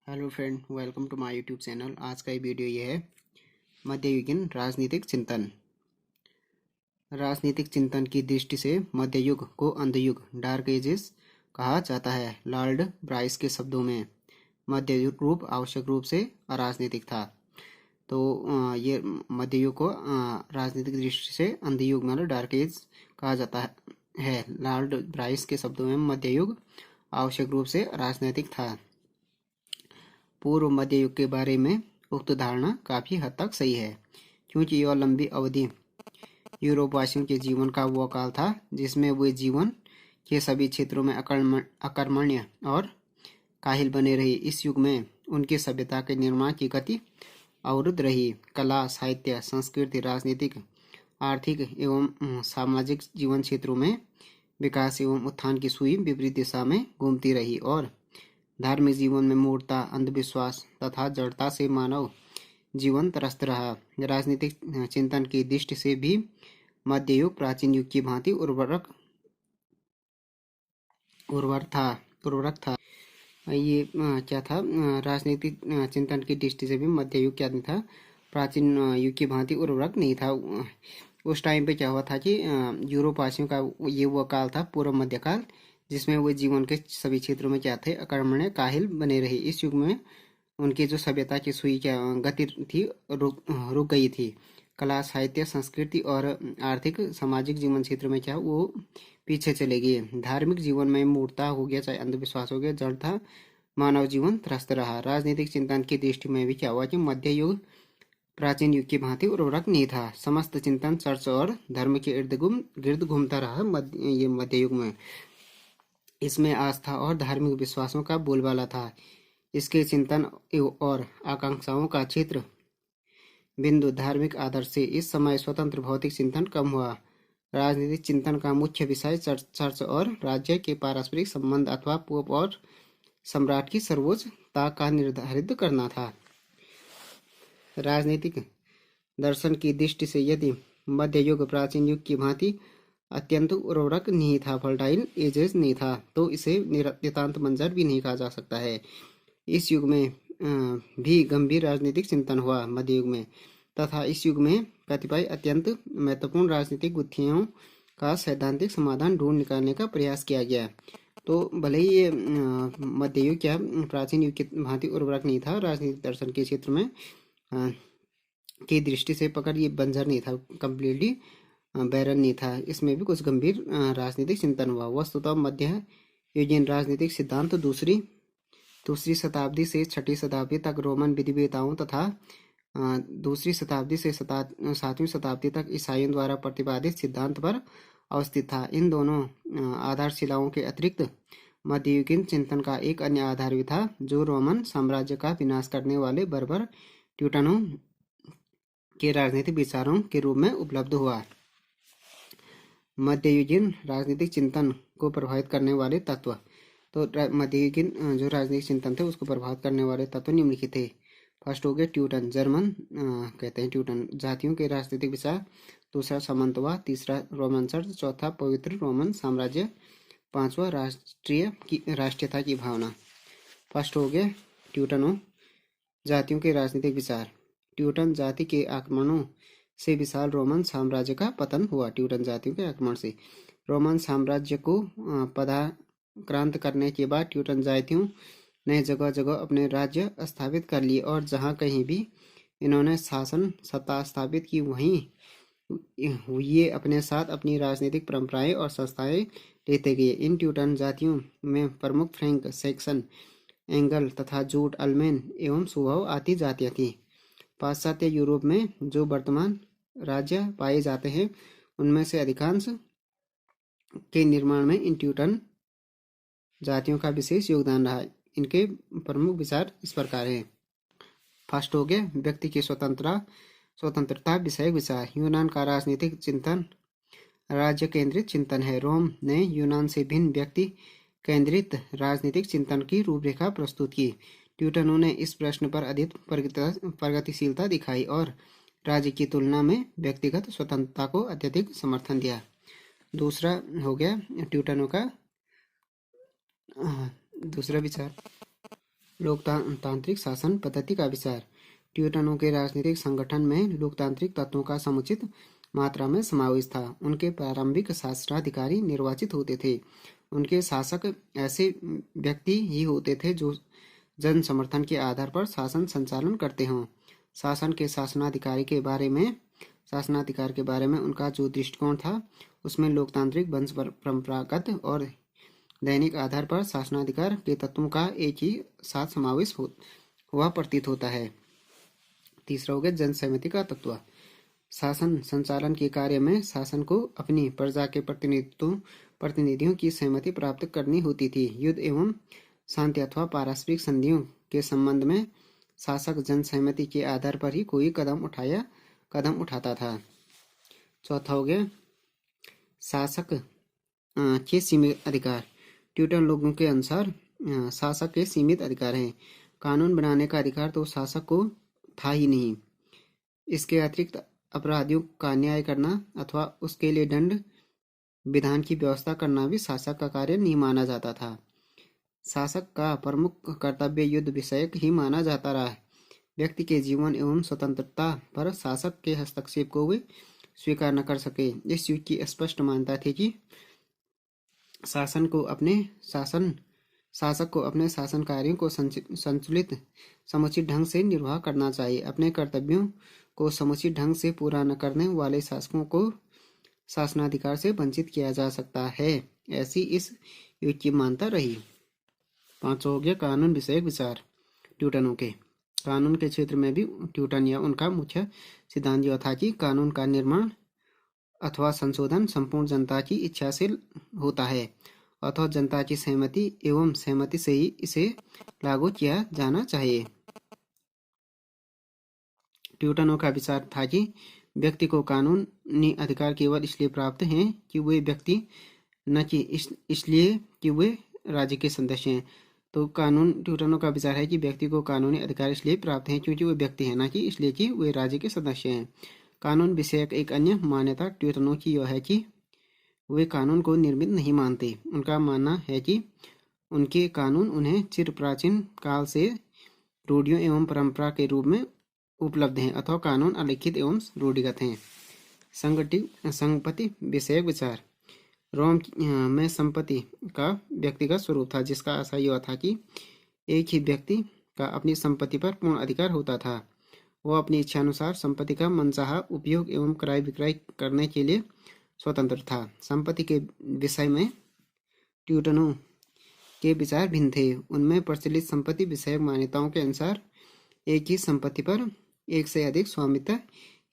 Hello friend, welcome to my YouTube channel. आज का ये वीडियो ये है मध्ययुगीन राजनीतिक चिंतन। राजनीतिक चिंतन की दृष्टि से मध्ययुग को अंधयुग डार्क एजेस कहा जाता है। लॉर्ड ब्राइस के शब्दों में मध्ययुग रूप आवश्यक रूप से अराजनीतिक था। तो ये मध्ययुग को राजनीतिक दृष्टि से अंधयुग मतलब डार्क एज कहा जाता है। लॉर्ड ब्राइस के शब्दों में मध्ययुग आवश्यक रूप से राजनीतिक था। पूर्व मध्य युग के बारे में उक्त धारणा काफी हद तक सही है, क्योंकि यह लंबी अवधि यूरोपवासियों के जीवन का वो काल था जिसमें वे जीवन के सभी क्षेत्रों में अकर्मण्य और काहिल बने रहे। इस युग में उनकी सभ्यता के निर्माण की गति अवरुद्ध रही। कला, साहित्य, संस्कृति, राजनीतिक, आर्थिक एवं सामाजिक जीवन क्षेत्रों में विकास एवं उत्थान की सुई विपरीत दिशा में घूमती रही और धार्मिक जीवन में मूर्खता, अंधविश्वास तथा जड़ता से मानव जीवन त्रस्त रहा। राजनीतिक चिंतन की दृष्टि से भी मध्य युग प्राचीन युग की भांति उर्वरक था। ये क्या था? राजनीतिक चिंतन की दृष्टि से भी मध्य युग क्या नहीं था? प्राचीन युग की भांति उर्वरक नहीं था। उस टाइम पे क्या हुआ था कि यूरोपवासियों का ये वो काल था, पूर्व मध्यकाल, जिसमें वो जीवन के सभी क्षेत्रों में क्या थे? अकर्मण्य, काहिल बने रहे। इस युग में उनकी जो सभ्यता की सुई क्या गति थी, रुक गई थी। कला, साहित्य, संस्कृति और आर्थिक सामाजिक जीवन क्षेत्र में क्या वो पीछे चले गए। धार्मिक जीवन में मूर्खता हो गया, चाहे अंधविश्वास हो गया, जड़ था, मानव जीवन त्रस्त रहा। राजनीतिक चिंतन की दृष्टि में भी क्या हुआ कि मध्य युग प्राचीन युग की भांति उर्वरक नहीं था। समस्त चिंतन चर्च और धर्म के इर्द गिर्द घूमता रहा ये मध्य युग में। इसमें आस्था और धार्मिक विश्वासों का बोलबाला था। इसके चिंतन और आकांक्षाओं का क्षेत्र बिंदु धार्मिक आदर्श से इस समय स्वतंत्र भौतिक चिंतन कम हुआ। राजनीतिक चिंतन का मुख्य विषय चर्च और राज्य के पारस्परिक संबंध अथवा पोप और सम्राट की सर्वोच्चता का निर्धारित करना था। राजनीतिक दर्शन की दृष्टि से यदि मध्य युग प्राचीन युग की भांति अत्यंत उर्वरक नहीं था, फर्टाइल एजेस नहीं था, तो इसे नितांत मंजर भी नहीं कहा जा सकता है। इस युग में भी गंभीर राजनीतिक चिंतन हुआ मध्य युग में, तथा इस युग में कतिपय अत्यंत महत्वपूर्ण राजनीतिक गुत्थियों का सैद्धांतिक समाधान ढूंढ निकालने का प्रयास किया गया। तो भले ही ये मध्य युग क्या प्राचीन युग की भांति उर्वरक नहीं था, राजनीतिक दर्शन के क्षेत्र में की दृष्टि से पकड़ ये बंजर नहीं था, कम्प्लीटली बैरन नहीं था। इसमें भी कुछ गंभीर राजनीतिक चिंतन हुआ। वस्तुतः मध्य युगीन राजनीतिक सिद्धांत दूसरी शताब्दी से छठी शताब्दी तक रोमन विधिवेताओं तथा दूसरी शताब्दी से सातवीं शताब्दी तक ईसाइयों द्वारा प्रतिपादित सिद्धांत पर अवस्थित था। इन दोनों आधारशिलाओं के अतिरिक्त मध्ययुगीन चिंतन का एक अन्य आधार भी था, जो रोमन साम्राज्य का विनाश करने वाले बर्बर ट्यूटनों के राजनीतिक विचारों के रूप में उपलब्ध हुआ। मध्ययुगीन राजनीतिक चिंतन को प्रभावित करने वाले तत्व। तो मध्ययुगीन जो राजनीतिक चिंतन थे उसको प्रभावित करने वाले तत्व निम्नलिखित थे। फर्स्ट हो गया ट्यूटन, जर्मन कहते हैं ट्यूटन, जातियों के राजनीतिक विचार। दूसरा सामंतवाद, तीसरा रोमन चर्च, चौथा पवित्र रोमन साम्राज्य, पांचवा राष्ट्रीयता की भावना। फर्स्ट हो गया ट्यूटनों, जातियों के राजनीतिक विचार। ट्यूटन जाति के आक्रमणों से विशाल रोमन साम्राज्य का पतन हुआ। ट्यूटन जातियों के आक्रमण से रोमन साम्राज्य को पदाक्रांत करने के बाद ट्यूटन जातियों ने जगह जगह अपने राज्य स्थापित कर लिए और जहां कहीं भी इन्होंने शासन सत्ता स्थापित की, वहीं ये अपने साथ अपनी राजनीतिक परंपराएं और संस्थाएं लेते गए। इन ट्यूटन जातियों में प्रमुख फ्रैंक, सैक्सन, एंगल तथा जूट, अल्मेन एवं स्वभाव आदि जातियां थी। पाश्चात्य यूरोप में जो वर्तमान राज्य पाए जाते हैं, उनमें से अधिकांश के निर्माण में इन ट्यूटन जातियों का विशेष योगदान रहा। इनके प्रमुख विचार इस प्रकार हैं। फर्स्ट हो गया व्यक्ति की स्वतंत्रता विषयक विचार। यूनान का राजनीतिक चिंतन राज्य केंद्रित चिंतन है। रोम ने यूनान से भिन्न व्यक्ति केंद्रित राजनीतिक चिंतन की रूपरेखा प्रस्तुत की। ट्यूटनों ने इस प्रश्न पर अधिक प्रगतिशीलता दिखाई और राज्य की तुलना में व्यक्तिगत स्वतंत्रता को अत्यधिक समर्थन दिया। दूसरा हो गया ट्यूटनों का दूसरा विचार लोकतांत्रिक शासन पद्धति का विचार। ट्यूटनों के राजनीतिक संगठन में लोकतांत्रिक तत्वों का समुचित मात्रा में समावेश था। उनके प्रारंभिक शासनाधिकारी निर्वाचित होते थे। उनके शासक ऐसे व्यक्ति ही होते थे जो जन समर्थन के आधार पर शासन संचालन करते हों। शासन के शासनाधिकार के बारे में उनका जो दृष्टिकोण था उसमें लोकतांत्रिक वंश परंपरागत और दैनिक आधार पर शासनाधिकार के तत्वों का एक ही साथ समावेश हुआ प्रतीत होता है। तीसरा हो गया जन सहमति का तत्व। शासन संचालन के कार्य में शासन को अपनी प्रजा के प्रतिनिधियों की सहमति प्राप्त करनी होती थी। युद्ध एवं शांति अथवा पारस्परिक संधियों के संबंध में शासक जन सहमति के आधार पर ही कोई कदम उठाता था। चौथा हो गया शासक के सीमित अधिकार। ट्यूटन लोगों के अनुसार शासक के सीमित अधिकार हैं। कानून बनाने का अधिकार तो शासक को था ही नहीं। इसके अतिरिक्त अपराधियों का न्याय करना अथवा उसके लिए दंड विधान की व्यवस्था करना भी शासक का कार्य नहीं माना जाता था। शासक का प्रमुख कर्तव्य युद्ध विषयक ही माना जाता रहा है। व्यक्ति के जीवन एवं स्वतंत्रता पर शासक के हस्तक्षेप को वे स्वीकार न कर सके। इस युग की स्पष्ट मान्यता थी कि शासक को अपने शासन कार्यों को संतुलित समुचित ढंग से निर्वाह करना चाहिए। अपने कर्तव्यों को समुचित ढंग से पूरा न करने वाले शासकों को शासनाधिकार से वंचित किया जा सकता है। ऐसी इस युग की मान्यता रही। पांचवा हो गया कानून विषयक विचार। ट्यूटनों के कानून के क्षेत्र में भी ट्यूटन या उनका मुख्य सिद्धांत यह था कि कानून का निर्माण अथवा संशोधन संपूर्ण जनता की इच्छा से होता है अथवा जनता की सहमति से ही इसे लागू किया जाना चाहिए। ट्यूटनों का विचार था कि व्यक्ति को कानूनी अधिकार केवल इसलिए प्राप्त हैं कि वे व्यक्ति न कि इसलिए कि वे राज्य के सदस्य हैं। तो ट्यूटनों का विचार है कि व्यक्ति को कानूनी अधिकार इसलिए प्राप्त हैं क्योंकि वे व्यक्ति हैं, न कि इसलिए कि वे राज्य के सदस्य हैं। कानून विषयक एक अन्य मान्यता ट्यूटनों की यह है कि वे कानून को निर्मित नहीं मानते। उनका मानना है कि उनके कानून उन्हें चिर प्राचीन काल से रूढ़ियों एवं परंपरा के रूप में उपलब्ध हैं अथवा कानून अलिखित एवं रूढ़िगत हैं। संपत्ति विषयक विचार। रोम में संपत्ति का व्यक्तिगत स्वरूप था, जिसका आशय यह था कि एक ही व्यक्ति का अपनी संपत्ति पर पूर्ण अधिकार होता था। वह अपनी इच्छानुसार संपत्ति का मनचाहा उपयोग एवं क्रय विक्रय करने के लिए स्वतंत्र था। संपत्ति के विषय में ट्यूटनों के विचार भिन्न थे। उनमें प्रचलित संपत्ति विषयक मान्यताओं के अनुसार एक ही संपत्ति पर एक से अधिक स्वामित्व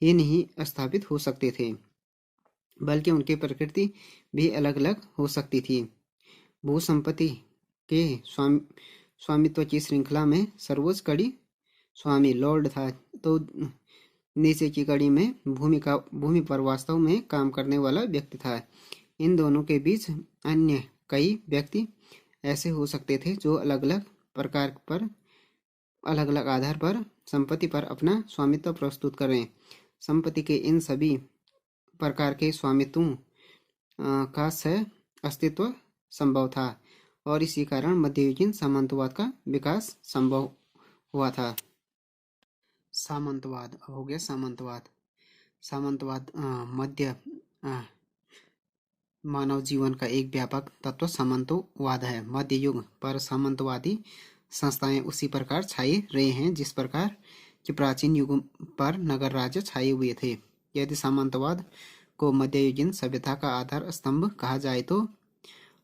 ही नहीं स्थापित हो सकते थे, बल्कि उनकी प्रकृति भी अलग अलग हो सकती थी। भू संपत्ति के स्वामित्व की श्रृंखला में सर्वोच्च कड़ी स्वामी लॉर्ड था, तो नीचे की कड़ी में भूमि पर वास्तव में काम करने वाला व्यक्ति था। इन दोनों के बीच अन्य कई व्यक्ति ऐसे हो सकते थे जो अलग अलग आधार पर संपत्ति पर अपना स्वामित्व प्रस्तुत करें। संपत्ति के इन सभी प्रकार के स्वामित्वों का सह अस्तित्व संभव था और इसी कारण मध्ययुगीन सामंतवाद का विकास संभव हुआ था। सामंतवाद हो गया। सामंतवाद मध्य मानव जीवन का एक व्यापक तत्व सामंतवाद है। मध्य युग पर सामंतवादी संस्थाएं उसी प्रकार छाए रहे हैं जिस प्रकार कि प्राचीन युगों पर नगर राज्य छाए हुए थे। यदि सामंतवाद को मध्ययुगीन सभ्यता का आधार स्तंभ कहा जाए तो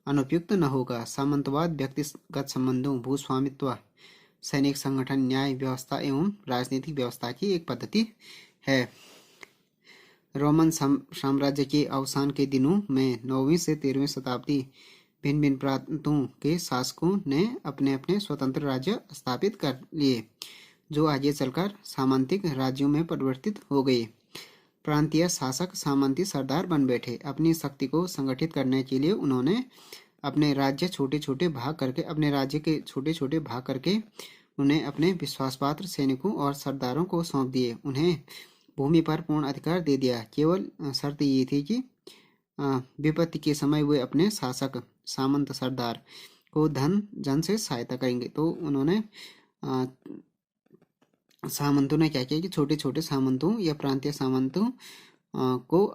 अनुपयुक्त न होगा। सामंतवाद व्यक्तिगत संबंधों, भूस्वामित्व, सैनिक संगठन, न्याय व्यवस्था एवं राजनीतिक व्यवस्था की एक पद्धति है। रोमन साम्राज्य के अवसान के दिनों में 9वीं से 13वीं शताब्दी भिन्न भिन्न प्रांतों के शासकों ने अपने अपने स्वतंत्र राज्य स्थापित कर लिए, जो आगे चलकर सामंतिक राज्यों में परिवर्तित हो गए। प्रांतीय शासक सामंती सरदार बन बैठे। अपनी शक्ति को संगठित करने के लिए उन्होंने अपने राज्य के छोटे छोटे भाग करके उन्हें अपने विश्वासपात्र सैनिकों और सरदारों को सौंप दिए। उन्हें भूमि पर पूर्ण अधिकार दे दिया। केवल शर्त ये थी कि विपत्ति के समय वे अपने शासक सामंत सरदार को धन जन से सहायता करेंगे। तो उन्होंने सामंतों ने क्या किया कि छोटे छोटे सामंतों या प्रांतीय सामंतों को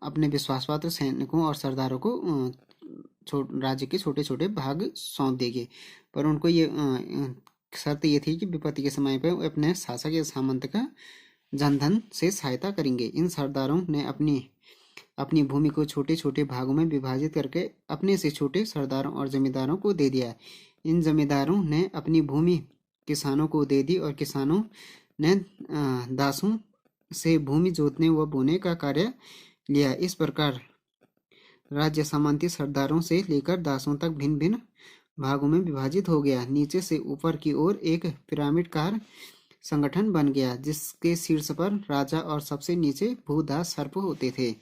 अपने विश्वासपात्र सैनिकों और सरदारों को राज्य के छोटे छोटे भाग सौंप देंगे। पर उनको ये शर्त ये थी कि विपत्ति के समय पे वो अपने शासक या सामंत का जनधन से सहायता करेंगे। इन सरदारों ने अपनी अपनी भूमि को छोटे छोटे भागों में विभाजित करके अपने से छोटे सरदारों और जमींदारों को दे दिया। इन जमींदारों ने अपनी भूमि किसानों को दे दी और किसानों ने दासों से भूमि जोतने व बोने का कार्य लिया। इस प्रकार राज्य सामंती सरदारों से लेकर दासों तक भिन्न भिन्न भागों में विभाजित हो गया। नीचे से ऊपर की ओर एक पिरामिडकार संगठन बन गया, जिसके शीर्ष पर राजा और सबसे नीचे भूदास सर्प होते थे।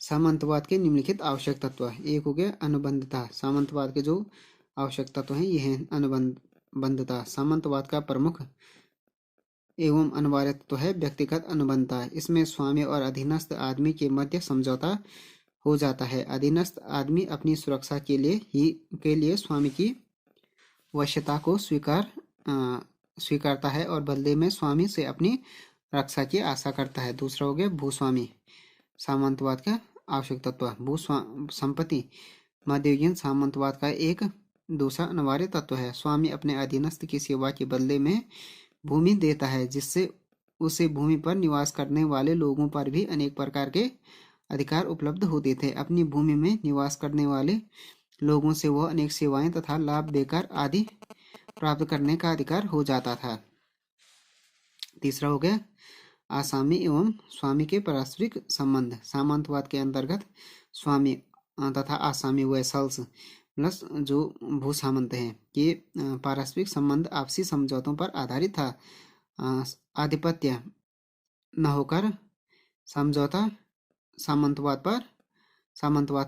सामंतवाद के निम्नलिखित आवश्यक तत्व। एक हो गया अनुबंधता। सामंतवाद के जो आवश्यक तत्व हैं ये हैं अनुबंधता। सामंतवाद का प्रमुख एवं अनिवार्य तत्व है व्यक्तिगत अनुबंधता। इसमें स्वामी और अधीनस्थ आदमी के मध्य समझौता हो जाता है। अधीनस्थ आदमी अपनी सुरक्षा के लिए स्वामी की वश्यता को स्वीकारता है और बदले में स्वामी से अपनी रक्षा की आशा करता है। दूसरा हो गया भूस्वामी। सामंतवाद का आवश्यक तत्व भू संपत्ति। मध्ययुगीन सामंतवाद का एक दूसरा अनिवार्य तत्व है। स्वामी अपने अधीनस्थ की सेवा के बदले में भूमि देता है, जिससे उसे भूमि पर निवास करने वाले लोगों पर भी अनेक प्रकार के अधिकार उपलब्ध होते थे। अपनी भूमि में निवास करने वाले लोगों से वह अनेक सेवाएं तथा लाभ बेकार आदि प्राप्त करने का अधिकार हो जाता था। तीसरा हो गया आसामी एवं स्वामी के पारस्परिक संबंध। सामंतवाद के अंतर्गत स्वामी तथा आसामी वैसल्स प्लस जो भू सामंत हैं ये पारस्परिक संबंध आपसी समझौतों पर आधारित था। आधिपत्य न होकर समझौता सामंतवाद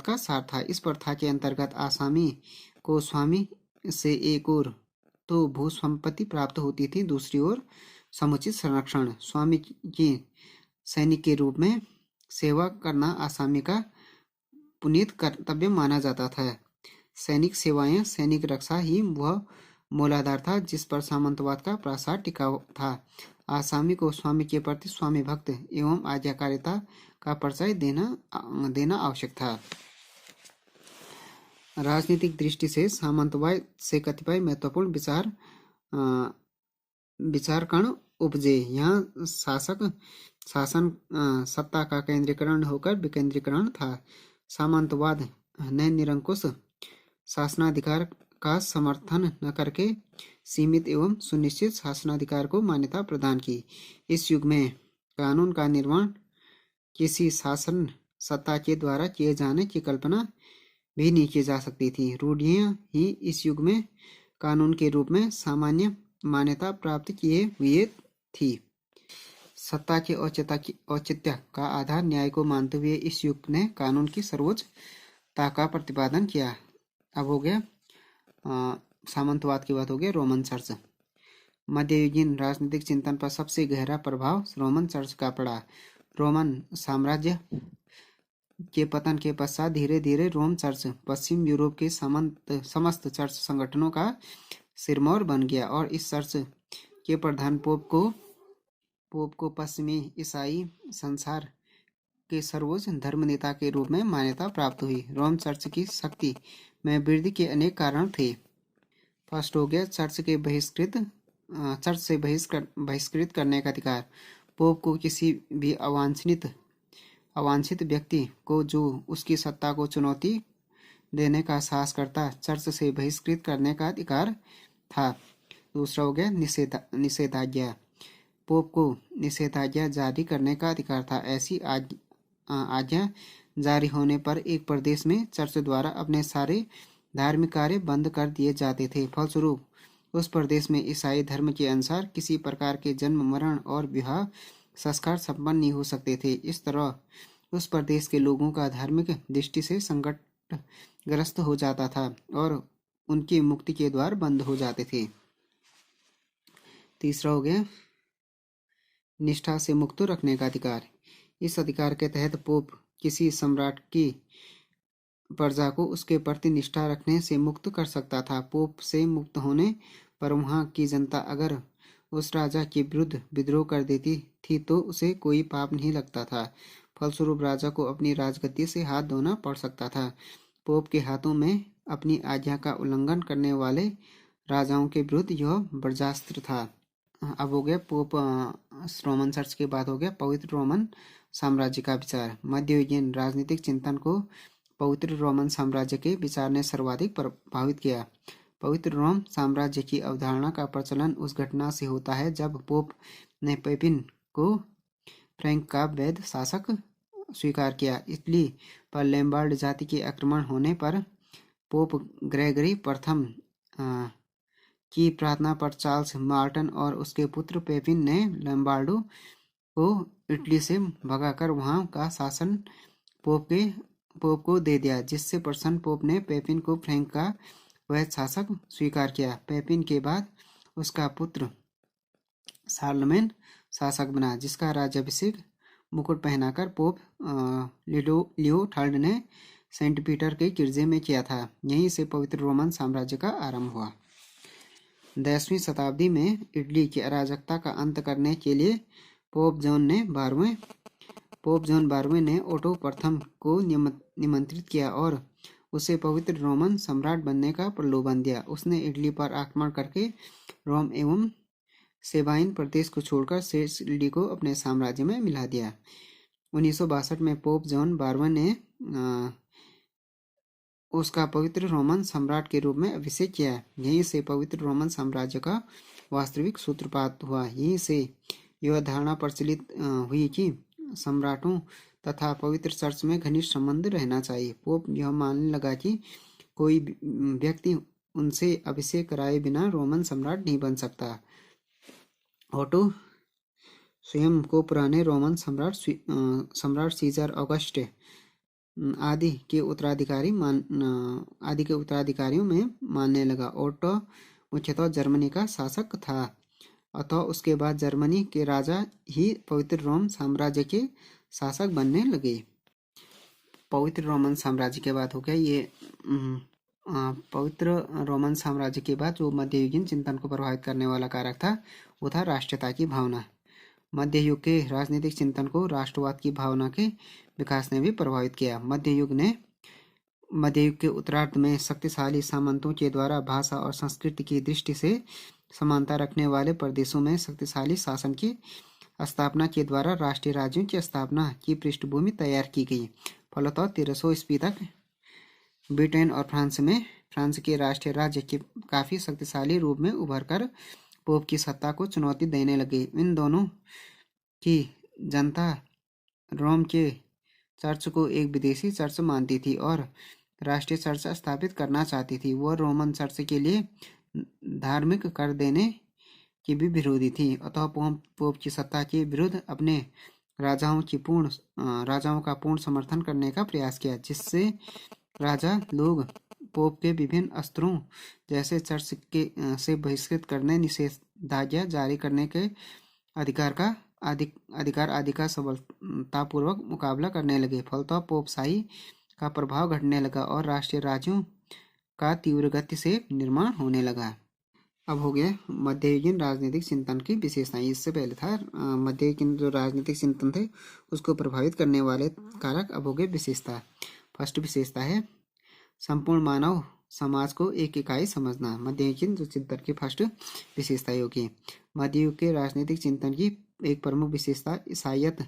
का सार था। इस प्रथा के अंतर्गत आसामी को स्वामी से एक ओर तो भू संपत्ति प्राप्त होती थी, दूसरी ओर समुचित संरक्षण। स्वामी की सैनिक के रूप में सेवा करना आसामी का पुनीत कर्तव्य माना जाता था। सैनिक सेवाएं, सैनिक रक्षा ही वह मूलाधार था जिस पर सामंतवाद का प्रसार टिका था। आसामी को स्वामी के प्रति स्वामी भक्त एवं आज्ञाकारिता का परिचय देना आवश्यक था। राजनीतिक दृष्टि से सामंतवाद से कतिपय महत्वपूर्ण विचारकण उपजे। यहाँ शासन सत्ता का केंद्रीकरण होकर विकेंद्रीकरण था। सामंतवाद ने निरंकुश शासनाधिकार का समर्थन न करके सीमित एवं सुनिश्चित शासनाधिकार को मान्यता प्रदान की। इस युग में कानून का निर्माण किसी शासन सत्ता के द्वारा किए जाने की कल्पना भी नहीं की जा सकती थी। रूढ़ियां ही इस युग में कानून के रूप में सामान्य मान्यता प्राप्त किए हुए थी। सत्ता के औचित्य का आधार न्याय को मानते हुए इस युग ने कानून की सर्वोच्चता का प्रतिपादन किया। अब हो गया सामंतवाद की बात हो गया रोमन चर्च। मध्ययुगीन राजनीतिक चिंतन पर सबसे गहरा प्रभाव रोमन चर्च का पड़ा। रोमन साम्राज्य के पतन के पश्चात धीरे धीरे रोम चर्च पश्चिम यूरोप के समस्त चर्च संगठनों का सिरमौर बन गया और इस चर्च के प्रधान पोप को पश्चिमी ईसाई संसार के सर्वोच्च धर्म नेता के रूप में मान्यता प्राप्त हुई। रोम चर्च की शक्ति में वृद्धि के अनेक कारण थे। फर्स्ट हो गया चर्च से बहिष्कृत करने का अधिकार। पोप को किसी भी अवांछित व्यक्ति को जो उसकी सत्ता को चुनौती देने का साहस करता चर्च से बहिष्कृत करने का अधिकार था। दूसरा हो गया निषेधाज्ञा। पोप को निषेधाज्ञा जारी करने का अधिकार था। ऐसी आज्ञा जारी होने पर एक प्रदेश में चर्च द्वारा अपने सारे धार्मिक कार्य बंद कर दिए जाते थे। फलस्वरूप उस प्रदेश में ईसाई धर्म के अनुसार किसी प्रकार के जन्म, मरण और विवाह संस्कार संपन्न नहीं हो सकते थे। इस तरह उस प्रदेश के लोगों का धार्मिक दृष्टि से संकटग्रस्त हो जाता था और उनकी मुक्ति के द्वार बंद हो जाते थे। तीसरा हो गया निष्ठा से मुक्त रखने का अधिकार। इस अधिकार के तहत पोप किसी सम्राट की प्रजा को उसके प्रति निष्ठा रखने से मुक्त कर सकता था। पोप से मुक्त होने पर वहाँ की जनता अगर उस राजा के विरुद्ध विद्रोह कर देती थी तो उसे कोई पाप नहीं लगता था। फलस्वरूप राजा को अपनी राजगद्दी से हाथ धोना पड़ सकता था। पोप के हाथों में अपनी आज्ञा का उल्लंघन करने वाले राजाओं के विरुद्ध यह बर्दाश्त था। अब हो गया पोप रोमन चर्च के बाद हो गया पवित्र रोमन साम्राज्य का विचार। मध्ययुगीन राजनीतिक चिंतन को पवित्र रोमन साम्राज्य के विचार ने सर्वाधिक प्रभावित किया। पवित्र रोम साम्राज्य की अवधारणा का प्रचलन उस घटना से होता है जब पोप ने पेपिन को फ्रैंक का वैध शासक स्वीकार किया। इटली पर लैम्बार्ड जाति के आक्रमण होने पर पोप ग्रेगरी प्रथम की प्रार्थना पर चार्ल्स मार्टन और उसके पुत्र पेपिन ने लैम्बार्डो को इटली से भगाकर वहां का शासन पोप को दे दिया, जिससे प्रसन्न पोप ने पेपिन को फ्रैंक का वैध शासक स्वीकार किया। पेपिन के बाद उसका पुत्र शार्लमेन शासक बना, जिसका राज्याभिषेक मुकुट पहनाकर पोप लियो थर्ड ने सेंट पीटर के गिरजे में किया था। यहीं से पवित्र रोमन साम्राज्य का आरंभ हुआ। 10वीं शताब्दी में इटली की अराजकता का अंत करने के लिए पोप जॉन 12वें ने ओटो प्रथम को निमंत्रित किया और उसे पवित्र रोमन सम्राट बनने का प्रलोभन दिया। उसने इटली पर आक्रमण करके रोम एवं सेबाइन प्रदेश को छोड़कर शेष इटली को अपने साम्राज्य में मिला दिया। 1962 में पोप जॉन 12वें ने उसका पवित्र रोमन सम्राट के रूप में अभिषेक किया। यहीं से पवित्र रोमन साम्राज्य का वास्तविक सूत्रपात हुआ। यहीं से यह धारणा प्रचलित हुई कि सम्राटों तथा पवित्र चर्च में घनिष्ठ संबंध रहना चाहिए। पोप यह मानने लगा कि कोई व्यक्ति उनसे अभिषेक कराए बिना रोमन सम्राट नहीं बन सकता। ओटो स्वयं को पुराने रोमन सम्राट सीजर ऑगस्ट आदि के उत्तराधिकारियों में मानने लगा। ओटो मुख्यतः जर्मनी का शासक था, अतः उसके बाद जर्मनी के राजा ही पवित्र रोम साम्राज्य के शासक बनने लगे। पवित्र रोमन साम्राज्य के बाद हो गया ये पवित्र रोमन साम्राज्य के बाद जो मध्ययुगीन चिंतन को प्रभावित करने वाला कारक था वो था राष्ट्रीयता की भावना। मध्य युग के राजनीतिक चिंतन को राष्ट्रवाद की भावना के विकास ने भी प्रभावित किया। मध्य युग के उत्तरार्ध में शक्तिशाली सामंतों के द्वारा भाषा और संस्कृति की दृष्टि से समानता रखने वाले प्रदेशों में शक्तिशाली शासन की स्थापना के द्वारा राष्ट्रीय राज्यों की स्थापना की पृष्ठभूमि तैयार की गई। फलतः 1300 ईस्वी तक ब्रिटेन और फ्रांस के राष्ट्रीय राज्य के काफी शक्तिशाली रूप में उभरकर पोप की सत्ता को चुनौती देने लगे। इन दोनों की जनता रोम के चर्च को एक विदेशी चर्च मानती थी और राष्ट्रीय चर्च स्थापित करना चाहती थी। वह रोमन चर्च के लिए धार्मिक कर देने की भी विरोधी थी। अतः पोप की सत्ता के विरुद्ध अपने राजाओं का पूर्ण समर्थन करने का प्रयास किया, जिससे राजा लोग पोप के विभिन्न अस्त्रों जैसे चर्च के से बहिष्कृत करने, निषेधाज्ञा जारी करने के अधिकार आदि का सफलतापूर्वक मुकाबला करने लगे। फलतः पोपशाही का प्रभाव घटने लगा और राष्ट्रीय राज्यों का तीव्र गति से निर्माण होने लगा। अब हो गया मध्ययुगीन राजनीतिक चिंतन की विशेषताएं। इससे पहले था मध्ययुगीन जो राजनीतिक चिंतन थे उसको प्रभावित करने वाले कारक। अब हो गए विशेषता। फर्स्ट विशेषता है संपूर्ण मानव समाज को एक इकाई समझना। मध्ययुगीन जो चिंतन की फर्स्ट विशेषता होगी। मध्ययुग के राजनीतिक चिंतन की एक प्रमुख विशेषता ईसाईयत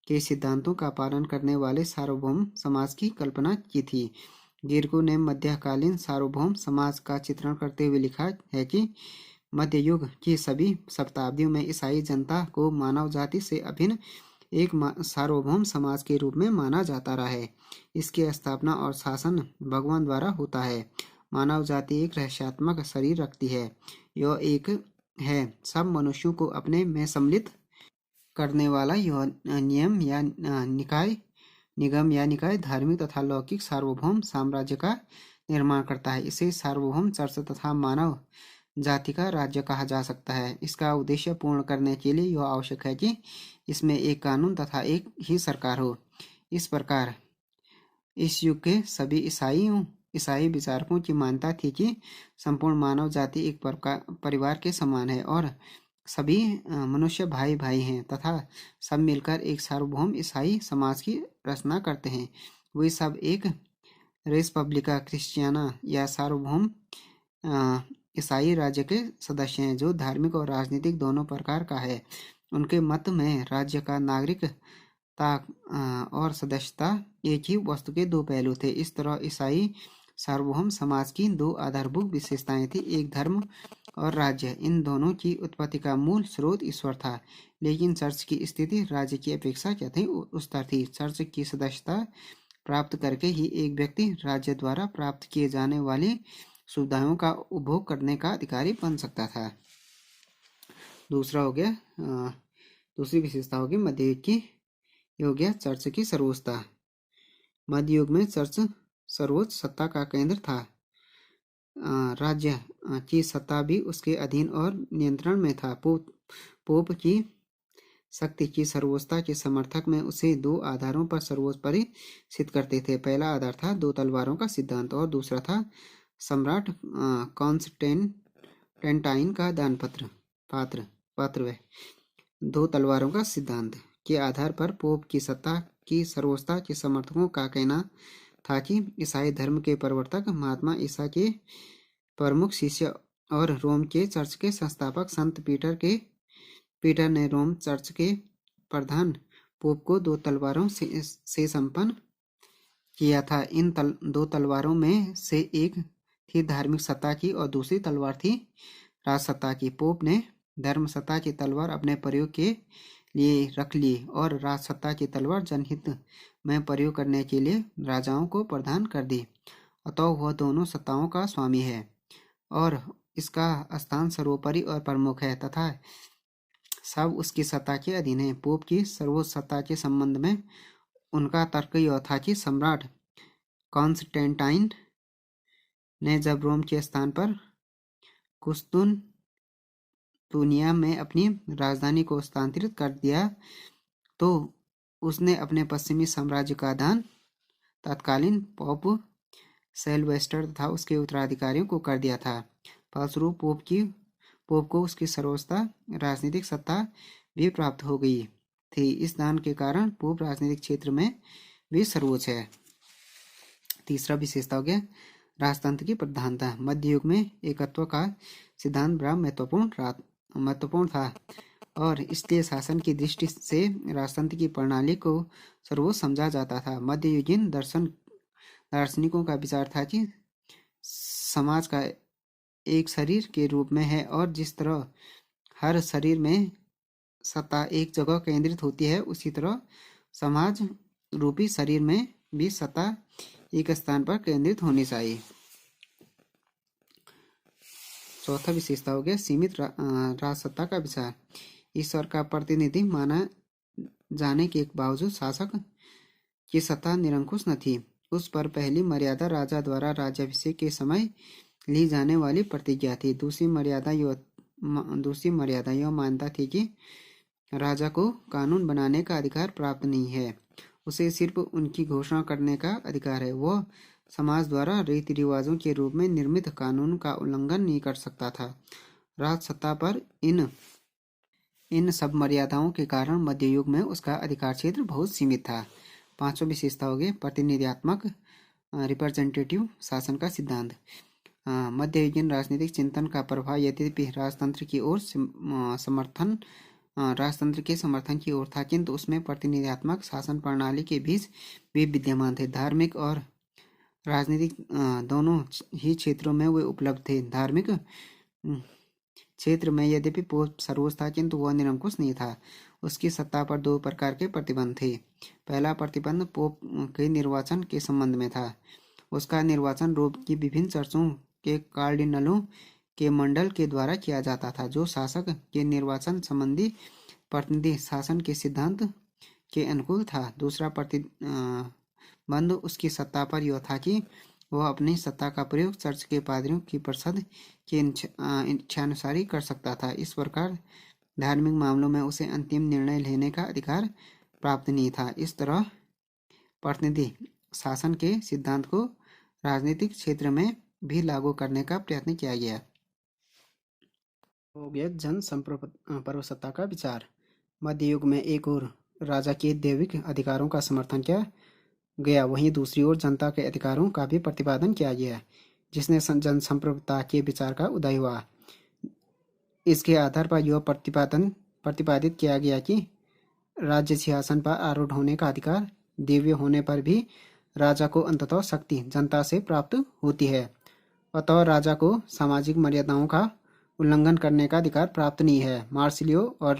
के सिद्धांतों का पालन करने वाले सार्वभौम समाज की कल्पना की थी। गिरको ने मध्यकालीन सार्वभौम समाज का चित्रण करते हुए लिखा है कि मध्य युग की सभी शताब्दियों में ईसाई जनता को मानव जाति से अभिन्न एक सार्वभौम समाज के रूप में माना जाता रहा है। इसकी स्थापना और शासन भगवान द्वारा होता है। मानव जाति एक रहस्यात्मक शरीर रखती है। यह एक है सब मनुष्यों को अपने में सम्मिलित करने वाला यह निगम या निकाय धार्मिक तथा लौकिक सार्वभौम साम्राज्य का निर्माण करता है। इसे सार्वभौम चर्च तथा मानव जाति का राज्य कहा जा सकता है। इसका उद्देश्य पूर्ण करने के लिए यह आवश्यक है कि इसमें एक कानून तथा एक ही सरकार हो। इस प्रकार इस युग के सभी ईसाई विचारकों की मान्यता थी कि संपूर्ण मानव जाति एक परिवार के समान है और सभी मनुष्य भाई भाई हैं तथा सब मिलकर एक सार्वभौम ईसाई समाज की रचना करते हैं। वे सब एक रेस पब्लिका क्रिस्टियाना या सार्वभौम ईसाई राज्य के सदस्य हैं जो धार्मिक और राजनीतिक दोनों प्रकार का है। उनके मत में राज्य का नागरिकता और सदस्यता एक ही वस्तु के दो पहलू थे। इस तरह ईसाई सार्वभौम समाज की दो आधारभूत विशेषताएं थी, एक धर्म और राज्य। इन दोनों की उत्पत्ति का मूल स्रोत ईश्वर था, लेकिन चर्च की स्थिति राज्य की अपेक्षा क्या थी, उच्चतर थी। चर्च की सदस्यता प्राप्त करके ही एक व्यक्ति राज्य द्वारा प्राप्त किए जाने वाली सुविधाओं का उपभोग करने का अधिकारी बन सकता था। दूसरा हो गया दूसरी विशेषता होगी मध्य युग की, ये हो गया चर्च की सर्वोच्चता। मध्य युग में चर्च सर्वोच्च सत्ता का केंद्र था। राज्य की सत्ता भी उसके अधीन और नियंत्रण में था। पोप की शक्ति की सर्वोच्चता के समर्थक में उसे दो आधारों पर सर्वोच्च परिचित करते थे। पहला आधार था दो तलवारों का सिद्धांत और दूसरा था सम्राट कॉन्स्टेंटाइन का दान पत्र। दो तलवारों का सिद्धांत के आधार पर पोप की सत्ता की सर्वोच्चता के समर्थकों का कहना था कि ईसाई धर्म के प्रवर्तक महात्मा ईसा के प्रमुख शिष्य और रोम के चर्च के संस्थापक संत पीटर ने रोम चर्च के प्रधान पोप को दो तलवारों से संपन्न किया था। इन दो तलवारों में से एक थी धार्मिक सत्ता की और दूसरी तलवार थी राज सत्ता की। पोप ने धर्म सत्ता की तलवार अपने प्रयोग के लिए रख ली और राज सत्ता की तलवार जनहित में प्रयोग करने के लिए राजाओं को प्रदान कर दी। अतः वह दोनों सत्ताओं का स्वामी है और इसका स्थान सर्वोपरि और प्रमुख है तथा सब उसकी सत्ता के अधीन है। पोप की सर्वोच्च सत्ता के संबंध में उनका तर्क यह था कि सम्राट कॉन्स्टेंटाइन ने जब रोम के स्थान पर कुस्तुनतुनिया में अपनी राजधानी को स्थानांतरित कर दिया तो उसने अपने पश्चिमी साम्राज्य का दान तत्कालीन पोप सेल्वेस्टर तथा उसके उत्तराधिकारियों को कर दिया था। फलस्वरूप पोप को उसकी सर्वोच्चता राजनीतिक सत्ता भी प्राप्त हो गई थी। इस दान के कारण पोप राजनीतिक क्षेत्र में भी सर्वोच्च है। तीसरा विशेषता हो गया राजतंत्र की प्रधानता। मध्य युग में एकत्व का सिद्धांत बड़ा महत्वपूर्ण था और इसलिए शासन की दृष्टि से राजतंत्र की प्रणाली को सर्वोच्च समझा जाता था। मध्ययुगीन दार्शनिकों का विचार था कि समाज का एक शरीर के रूप में है और जिस तरह हर शरीर में सत्ता एक जगह केंद्रित होती है, उसी तरह समाज रूपी शरीर में भी सत्ता एक स्थान पर केंद्रित होनी चाहिए। चौथा विशेषता हो गया सीमित राजसत्ता का विचार। ईश्वर का प्रतिनिधि माना जाने के बावजूद शासक की सत्ता निरंकुश न थी। उस पर पहली मर्यादा राजा द्वारा राज्याभिषेक के समय ली जाने वाली प्रतिज्ञा थी। दूसरी मर्यादा यह मानता थी कि राजा को कानून बनाने का अधिकार प्राप्त नहीं है, उसे सिर्फ उनकी घोषणा करने का अधिकार है। वह समाज द्वारा रीति रिवाजों के रूप में निर्मित कानून का उल्लंघन नहीं कर सकता था। राज सत्ता पर इन सब मर्यादाओं के कारण मध्य युग में उसका अधिकार क्षेत्र बहुत सीमित था। पांचवा विशेषता हो गई प्रतिनिधियात्मक रिप्रेजेंटेटिव शासन का सिद्धांत। मध्ययुगीन राजनीतिक चिंतन का प्रभाव यद्यपि राजतंत्र के समर्थन की ओर था, किंतु उसमें प्रतिनिधियात्मक शासन प्रणाली के बीच भी विद्यमान थे। धार्मिक और राजनीतिक दोनों ही क्षेत्रों में वे उपलब्ध थे। धार्मिक क्षेत्र में यद्यपि पोप सर्वोच्च था, किंतु वह निरंकुश नहीं था। उसकी सत्ता पर दो प्रकार के प्रतिबंध थे। पहला प्रतिबंध पोप के निर्वाचन के संबंध में था। उसका निर्वाचन रोम की विभिन्न चर्चों के कार्डिनलों के मंडल के द्वारा किया जाता था, जो शासक के निर्वाचन संबंधी प्रतिनिधि शासन के सिद्धांत के अनुकूल था। दूसरा प्रतिबंध उसकी सत्ता पर यह था कि वह अपनी सत्ता का प्रयोग चर्च के पादरियों की परिषद के इच्छानुसार ही कर सकता था। इस प्रकार धार्मिक मामलों में उसे अंतिम निर्णय लेने का अधिकार प्राप्त नहीं था। इस तरह प्रतिनिधि शासन के सिद्धांत को राजनीतिक क्षेत्र में भी लागू करने का प्रयत्न किया गया। हो गया जन संप्रभुता का विचार। मध्य युग में एक ओर राजा के दैविक अधिकारों का समर्थन किया गया, वहीं दूसरी ओर जनता के अधिकारों का भी प्रतिपादन किया गया, जिसने जन संप्रभुता के विचार का उदय हुआ। इसके आधार पर यह प्रतिपादित किया गया कि राज्य सिंहासन पर आरूढ़ होने का अधिकार दिव्य होने पर भी राजा को अंततः शक्ति जनता से प्राप्त होती है, अतः राजा को सामाजिक मर्यादाओं का उल्लंघन करने का अधिकार प्राप्त नहीं है। मार्सिलियो और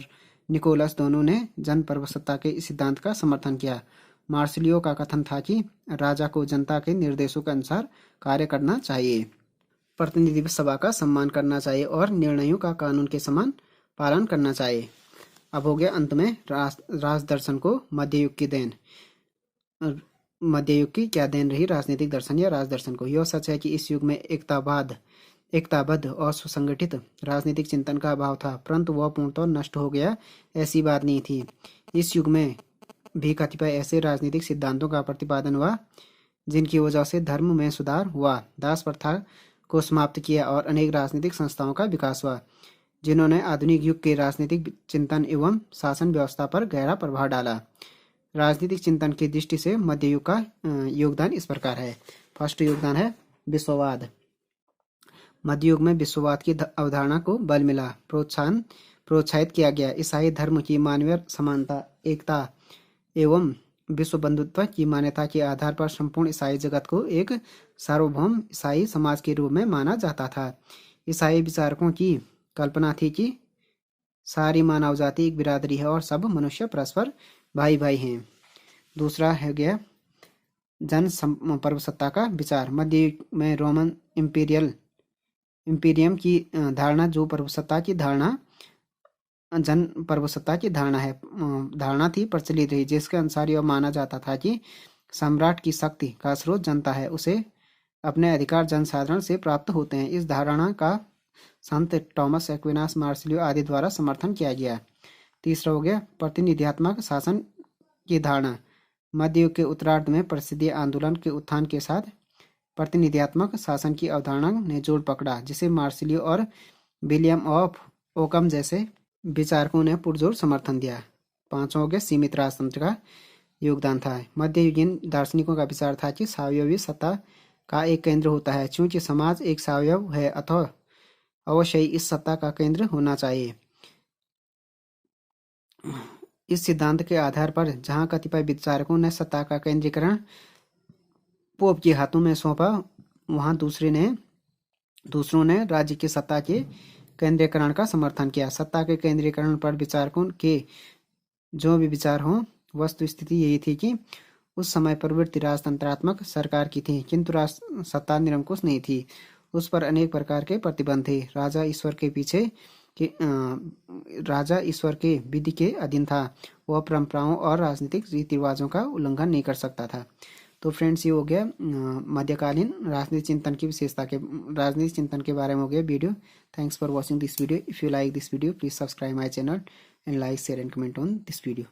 निकोलस दोनों ने जन प्रभुसत्ता के इस सिद्धांत का समर्थन किया। मार्सिलियो का कथन था कि राजा को जनता के निर्देशों के अनुसार कार्य करना चाहिए, प्रतिनिधि सभा का सम्मान करना चाहिए और निर्णयों का कानून के समान पालन करना चाहिए। अब हो गया अंत में राज दर्शन को मध्य युग की देन। मध्य युग की क्या देन रही राजनीतिक दर्शन या राज दर्शन को? यह सच है कि इस युग में एकताबद्ध और सुसंगठित राजनीतिक चिंतन का अभाव था, परंतु वह पूर्णतः नष्ट हो गया ऐसी बात नहीं थी। इस युग में भी कतिपय ऐसे राजनीतिक सिद्धांतों का प्रतिपादन हुआ जिनकी वजह से धर्म में सुधार हुआ, दास प्रथा को समाप्त किया और अनेक राजनीतिक संस्थाओं का विकास हुआ, जिन्होंने आधुनिक युग के राजनीतिक चिंतन एवं शासन व्यवस्था पर गहरा प्रभाव डाला। राजनीतिक चिंतन की दृष्टि से मध्य युग का योगदान इस प्रकार है। फर्स्ट योगदान है विश्ववाद। मध्य युग में विश्ववाद की अवधारणा को बल मिला, प्रोत्साहित किया गया। ईसाई धर्म की मानवीय समानता, एकता एवं विश्व बंधुत्व की मान्यता के आधार पर संपूर्ण ईसाई जगत को एक सार्वभौम ईसाई समाज के रूप में माना जाता था। ईसाई विचारकों की कल्पना थी कि सारी मानव जाति एक बिरादरी है और सब मनुष्य परस्पर भाई भाई हैं। दूसरा है गया जन प्रभुसत्ता का विचार। मध्य युग में रोमन इम्पीरियम की धारणा, जो प्रभुसत्ता की धारणा जन प्रभुसत्ता की धारणा थी, प्रचलित रही, जिसके अनुसार यह माना जाता था कि सम्राट की शक्ति का स्रोत जनता है, उसे अपने अधिकार जनसाधारण से प्राप्त होते हैं। इस धारणा का संत टॉमस एक्विनास, मार्सिलियो आदि द्वारा समर्थन किया गया। तीसरा हो गया प्रतिनिधियात्मक शासन की धारणा। मध्य युग के उत्तरार्ध में परिषदीय आंदोलन के उत्थान के साथ प्रतिनिधियात्मक शासन की अवधारणा ने जोड़ पकड़ा, जिसे मार्सिलियो और विलियम ऑफ ओकम जैसे विचारकों ने पुरजोर समर्थन दिया। पांचवा हो गया सीमित राजतंत्र का योगदान था। मध्ययुगीन दार्शनिकों का विचार था कि सावयवी सत्ता का एक केंद्र होता है। चूंकि समाज एक सावयव है, अतः अवश्य ही इस सत्ता का केंद्र होना चाहिए। इस सिद्धांत के आधार पर जहां कतिपय विचारकों ने सत्ता का केंद्रीकरण पोप के हाथों में सौंपा, वहां दूसरों ने राज्य की सत्ता के केंद्रीकरण का समर्थन किया। सत्ता के केंद्रीकरण पर विचारकों के जो भी विचार हों, वस्तुस्थिति यही थी कि उस समय प्रवृत्ति राजतंत्रात्मक सरकार की थी, किंतु सत्ता निरंकुश नहीं थी। उस पर अनेक प्रकार के प्रतिबंध थे। राजा ईश्वर के विधि के अधीन था। वह परंपराओं और राजनीतिक रीति रिवाजों का उल्लंघन नहीं कर सकता था। तो फ्रेंड्स, ये हो गया मध्यकालीन राजनीतिक चिंतन के बारे में हो गया video. Thanks for watching this video. If you like this video, please subscribe my channel and like, share and comment on this video.